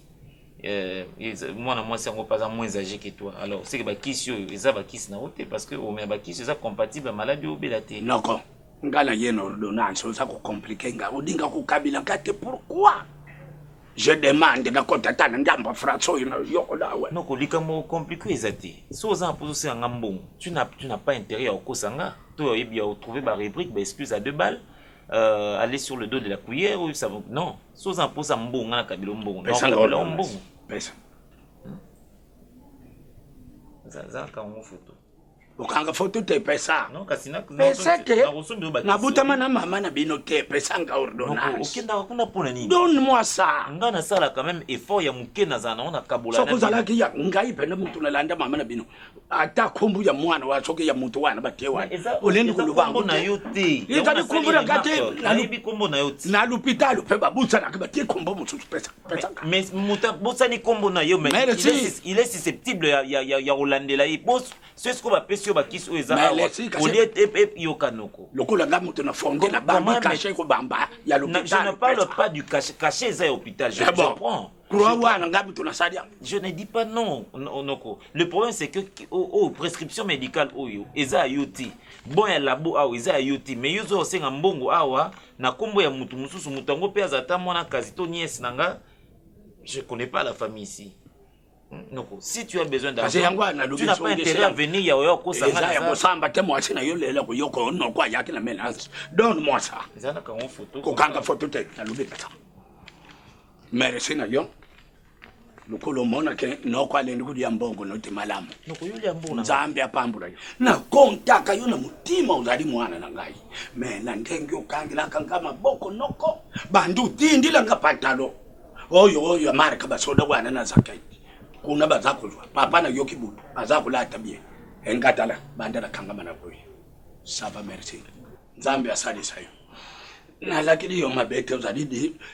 Moi, c'est pas moins âgé que toi. Alors, c'est que ils ont parce que ils sont compatibles à maladie au bélaté. Non, ngala yeno ordonnance, ça compliqué, odinga kukabila kate pourquoi? Je demande na kotata na ndamba François yoko dawe. Non, kolika mo compliqué ezati. So za poser en ngambon. Tu n'as pas intérêt au kosanga. Toi et bien trouver ba rubrique ba excuse à 2 balles. Aller sur le dos de la cuillère ou ça non. So za poser mbongo na kabilo mbongo. Non, mbongo. Pesa. Ça ka on photo. Ukanga photo te pesa. Non, kasina pesa te. Na butama na mama na bino te pesa nga ordonnance. Okenda kuna pona nini? Donne-moi ça. Ngana sala quand même effort ya mukena zana ona kabola. Soko zala ki ya ngai penda mutu na landa mama na bino. Ata kombu ya mwana wa soke ya mutu wana batewa. Oleni kulubango na yote. Ikali kombu na gate. Na libi kombo na yote. Na l'hôpital pe ba busa na kibati kombo mutu pesa. Mais muta busa ni kombo na yo mais il est susceptible ya Rolandela yi. Boss, c'est ce qu'on va pèse ba kiso eza. Oli yokanoko. Lokola nga mutu na fondé na bamba caché ko bamba ya l'hôpital. Je ne parle pas du caché eza hôpital. Je comprends. Je ne dis pas non. Le problème c'est que aux prescriptions médicales eza ayoti. Bon ya labo awa eza ayoti mais yozo osenga mbongo awa na kombo ya mutu mususu mutango pe azata mwana kazito nièce nanga. Je connais pas la famille ici. Donc, si tu as besoin d'argent, tu n'as pas intérêt à venir yoko sanga. Donne-moi ça. Kokanga photo te na lobe pesa. Merci na yo. Lokolo mona ke no kwa lendu kudi mbongo no te malamu. Noko yuli mbona. Nzambe apambula yo. Na kontaka yo na mutima uzali mwana na ngai. Me na ndenge ukangila kangama boko noko. Bandu tindila ngapatalo. Oyo marka basoda wana na zakai. Kuna bazako jwa. Papa na yo kibutu. Azako la tabie. Engatala bandala kangama na koyi. Sava merci. Nzambe asali sayo. Na lakini yo mabete uzali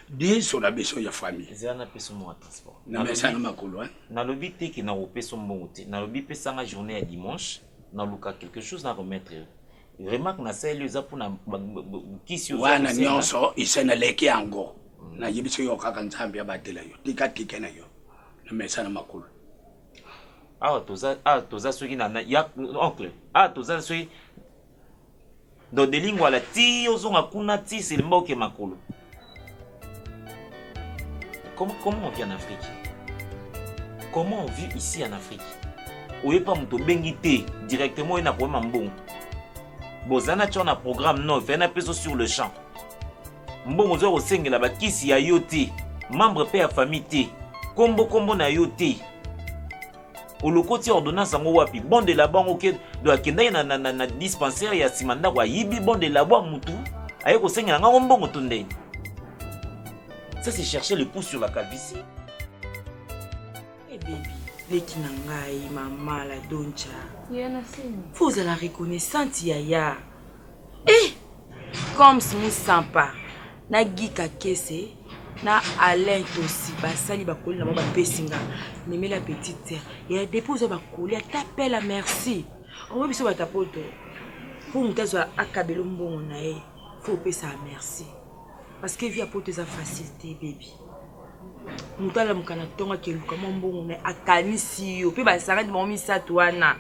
di sur la beso ya famille. Zana peso mo transport. Na mesa na makulu na lobi te ki na opeso mbongote. Na lobi pesa nga journée à dimanche, na luka quelque chose na remettre. Remarque na sel za pour na kisi wana nyonso isena leki yango. Na yibiso yo kaka nzambe ya batela yo. Tika na yo. Na mesa na makulu. Toza soki na ya oncle. Toza soki dans des lignes voilà ti ozonga kuna ti c'est le mot qui makolo. Comment on vit en Afrique? Comment on vit ici en Afrique? Oye pas muto bengi te directement na problème mbongo. Bozana tu na programme non, fait na peso sur le champ. Mbongo zo osengela ba kisi ya yote, membre pe ya famille te. Kombo na yote. Olokoti ordonnance ngo wapi bon de la banque OK do akenda na dispensaire ya simanda kwa yibi bon de la banque mutu aye ko senga nga mbongo tonde. Ça c'est chercher le pouce sur la calvitie. Eh baby, leki na ngai mama la doncha. Yana sini. Faut la reconnaissance yaya. Comme si nous sympa. Na gika kese na Alain aussi basali bakoli na ba pesinga nemela petite terre et dépose bakoli t'appelle merci on va biso batapoto pour mutazo akabelo mbongo na e faut pesa merci parce que via poto za facilité baby mutala mukana tonga keluka mbongo na akanisi yo pe basanga de momi satwana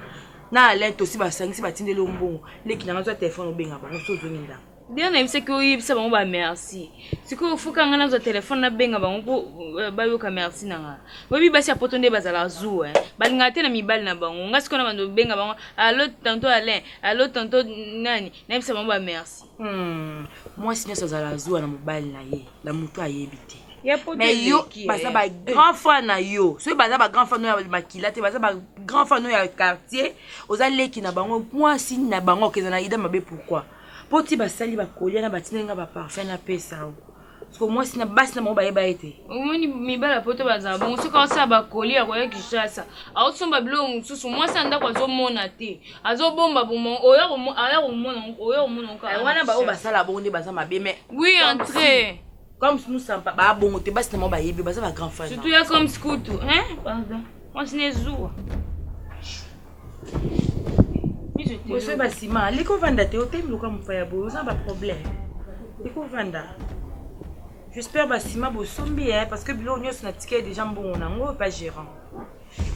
na Alain aussi basangisi batindele mbongo leki na ngazo téléphone obenga ba so zonginda. Diana il sait que oui ça va ba merci. C'est que faut quand on a téléphone na benga bango ba yo ka merci nanga. Webi basi apotonde bazala zu balinga te na mibali na bango. Ngasi kona bando benga bango allo tantôt Alain, allo tantôt nani. Na ça va ba merci. Moi sinon ça zala zu na mobali na ye. La mutu ayebite. Mais yo, baza ba grand fan na yo. So baza ba grand fan no ya makila te, baza ba grand fan no ya quartier. Oza leki na bango, moi si na bango keza na ida mabe pourquoi? Poti basali ba kolia na batinenga ba parfum na pesa. Parce que moi si na basi na mo ba yeba ete. Omoni mibala poto baza bon so ka sa ba kolia ko ya kishasa. A osomba bilo mususu moi sa ndako zo mona te. Azo bomba bomo oya mona ka. Wana ba o basala bonde baza mabe mais. Oui, entrez. Comme nous sommes pas bon, tu vas seulement bailler, tu vas avoir grand fan. Surtout ya comme scout, hein? Pardon. Moi c'est nezo. Vous savez pas si mal, les convanda te hôtel nous comme faire beau, ça pas problème. Les convanda. J'espère pas si mal beau sombi hein parce que bilo nous na ticket déjà bon on a pas gérant.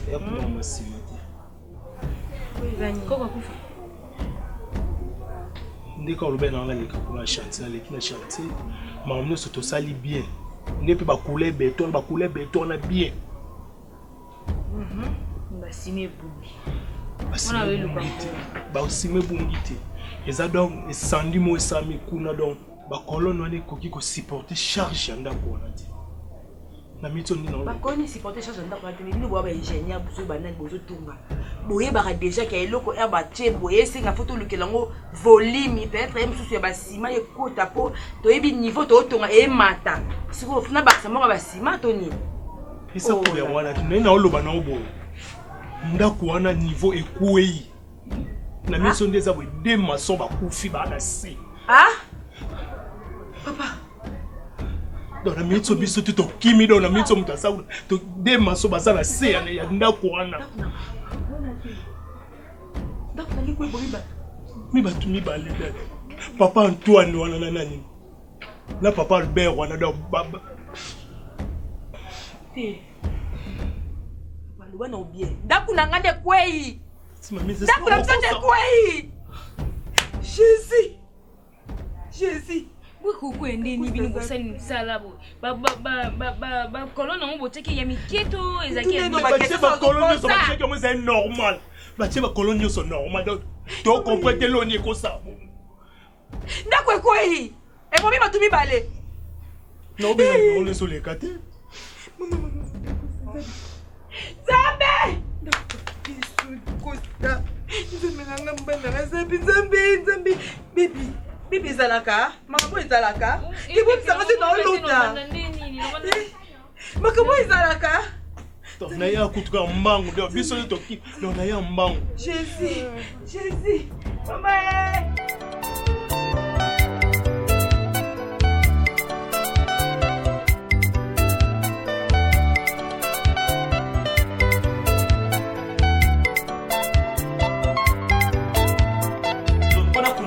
Et pour moi si mal. Oui, Vani. Comment vous ndeko lobe na les pour chanter na chanter. Mais surtout ça li bien. Ne peut pas couler béton, on a bien. Bah simé boubi. Bah simé bungité. Et ça donc sandi mo sami kuna donc ba kolon wane koki ko supporter charge anda ko na ti. Na mito ni na. Ba koni supporter charge anda ko na ti ni bo ba ingénieur buso banane bozo tunga. Boye ba déjà que eloko e ba tie boye singa photo lukelango volume peut-être même sous ya ba ciment e kota po to ebi niveau to tonga e mata siko funa ba sama ba ciment to ni isa ko ya wana na oloba na obo ndako wana niveau e kuei na miso ndeza bo de maso ba kufi ba na si papa dans la mitso biso to kimi dans la mitso mutasa to de maso ba na si ya ndako wana. Mi ba papa Antoine wana na nani na papa Albert wana da baba wana obie ndaku na ngande kwei simamize ndaku na ngande kwei Jésus Buku endeni bino bosani sala bo ba kolona mo boteki ya miketo ezaki ba kolona so ba comme c'est normal ba tie ba kolona so normal donc to comprendre loni ko sa ndako ekwei e mo mi batumi bale no be on le sur les quatre Zambe Costa Nzamenanga mbanda Zambe Bibi zalaka makambo ezalaka kibu tsaka na oluta makambo ezalaka na ya kutuka mbangu ndio biso ni toki ndio na ya mbangu Jésus mama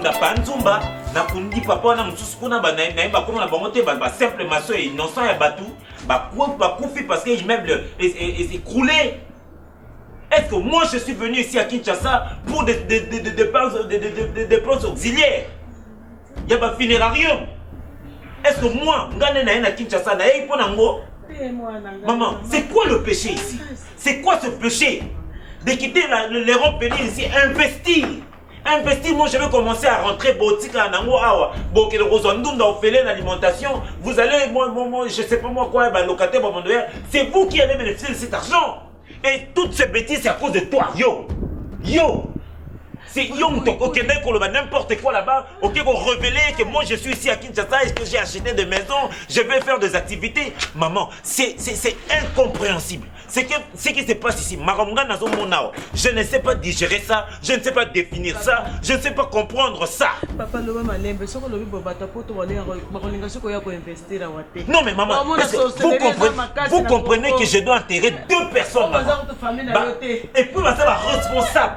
na panzumba na kundi papa na mususu kuna ba na comme na bangote ba simple maçon innocent ya batu ba kufi parce que l'immeuble est écroulé. Est-ce que moi je suis venu ici à Kinshasa pour des dépenses auxiliaires? Il y a pas funérarium. Est-ce que moi ngane na Kinshasa na yé pona ngo? Maman, c'est quoi le péché ici? C'est quoi ce péché de quitter les ronds-pénis ici, investir, moi je vais commencer à rentrer boutique là, nango awa, boke le rosondum dans l'alimentation, vous allez, moi, je sais pas moi quoi, locataire, c'est vous qui allez bénéficier de cet argent. Et toutes ces bêtises, c'est à cause de toi, yo. C'est ok, n'importe quoi là-bas, ok, qu'on révéler que moi je suis ici à Kinshasa et que j'ai acheté des maisons, je vais faire des activités. Maman, c'est incompréhensible. C'est que ce qui se passe ici, je ne sais pas digérer ça, je ne sais pas définir ça, je ne sais pas comprendre ça. Papa, non mais maman, vous comprenez que je dois enterrer 2 personnes. Et puis ça va responsable.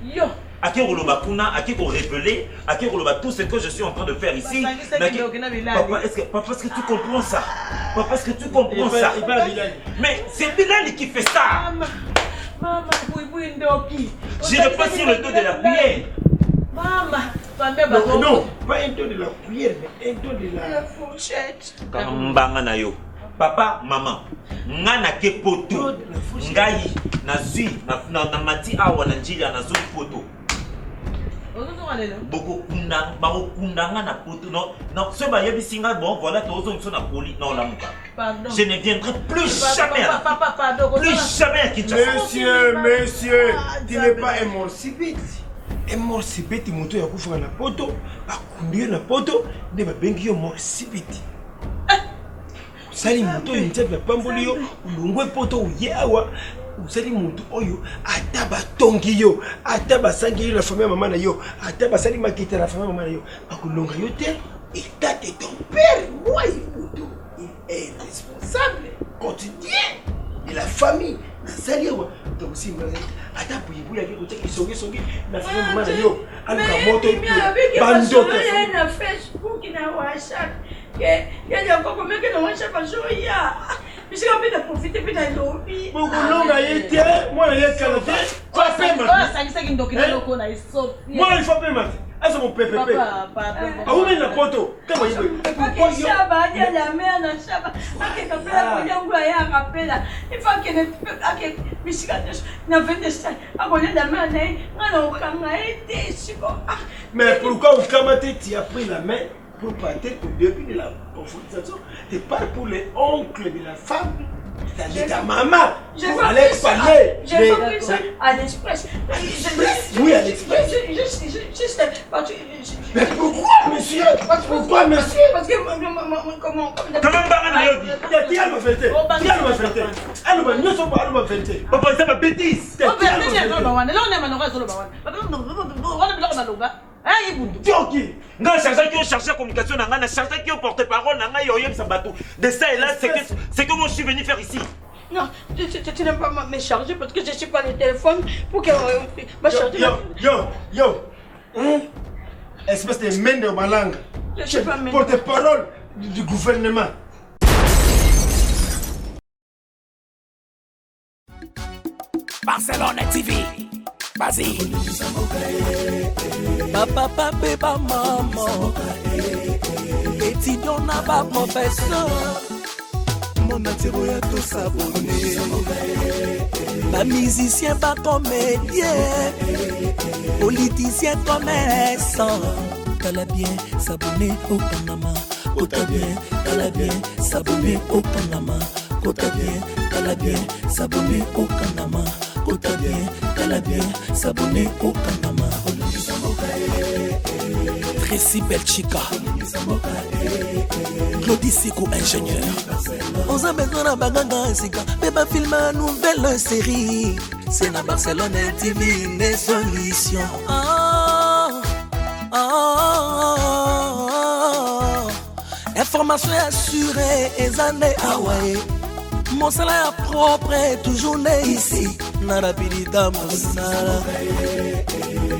Yo. Aki Roloba Kuna, Aki ko révéler, Aki Roloba tout ce que je suis en train de faire ici. Papa, est-ce que tu comprends ça? Papa, est-ce que tu comprends ça? Mais c'est Bilal qui fait ça. Maman, je ne pas sur le dos de la cuillère. Maman, non, pas un dos de la cuillère, mais un dos de la fourchette. Kambanga na yo. Papa, maman, ngana ke poto, ngai, na zui, na mati awa na njili na zui poto. bakokundanga na poto non so bayebisi nga bon voilà tozongiso na poli na olamuka je ne viendrai plus jamais plus jamais à Kinshasa. Monsieur, tu n'es pas un mort subite. Un mort subite moto ya kufanga na poto bakundiyo na poto nde babengi yo mort subite. Sali moto yinzebe pamboli yo ulungwe poto uye awa usali muntu oyo ata batongi yo ata basangi yo la famille maman na yo ata basali makita la famille maman na yo bakulonga yo te état de ton père moi il est responsable quotidien de la famille nasali yo donc si ata puyibu ya ko teki songi na famille maman na yo aluka moto bando na Facebook na WhatsApp ya ya ko komeke na WhatsApp ajoya. Je suis en train de profiter de la lobby. Moi, il faut payer ma. Est-ce mon pépé? Ah, où est la photo? Mais pourquoi au Kamate tu as pris la main pour partir au début de la confrontation? Tu parles pour les oncles de la femme. C'est-à-dire ta maman. Pour aller parler. À l'Express. Oui, à l'Express. Mais pourquoi, monsieur? Pourquoi, monsieur? Parce que comment Tiens, elle m'a fêté. Elle m'a fêté. Papa, c'est ma bêtise. Nga chargé communication na nga na chargé qui porte-parole na nga yoyem sa bateau. De ça et là c'est que moi je suis venu faire ici. Non, tu n'aimes pas me charger parce que je suis pas le téléphone pour que ma charger. Yo. Espèce de main de ma langue. Porte-parole du gouvernement. Barcelone TV. Vas-y. Papa, papa, maman. Étudiant n'a pas professeur. Mon atiro ya tout s'abonner. Pas musicien, pas comédien. Politicien, commerçant. T'as bien s'abonner au Panama. T'as bien, t'as bien s'abonner au Panama. T'as bien s'abonner au Panama. T'as bien s'abonner au Panama. Tracy Belchica, Claudie Sikou ingénieur. On a besoin d'un baganga ainsi mais pas filmer une nouvelle série. C'est na Barcelone TV les solutions. Information assurée et années Hawaii. Mon salaire propre est toujours né ici. Narapidita Monsala.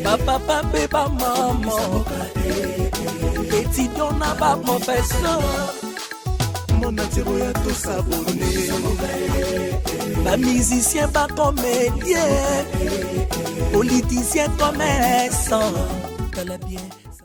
Papa, papa, maman. Étudiant n'a pas professeur. Mon atiro ya tout s'abonner. Pas musicien, pas comédien. Politicien, commerçant. T'as bien.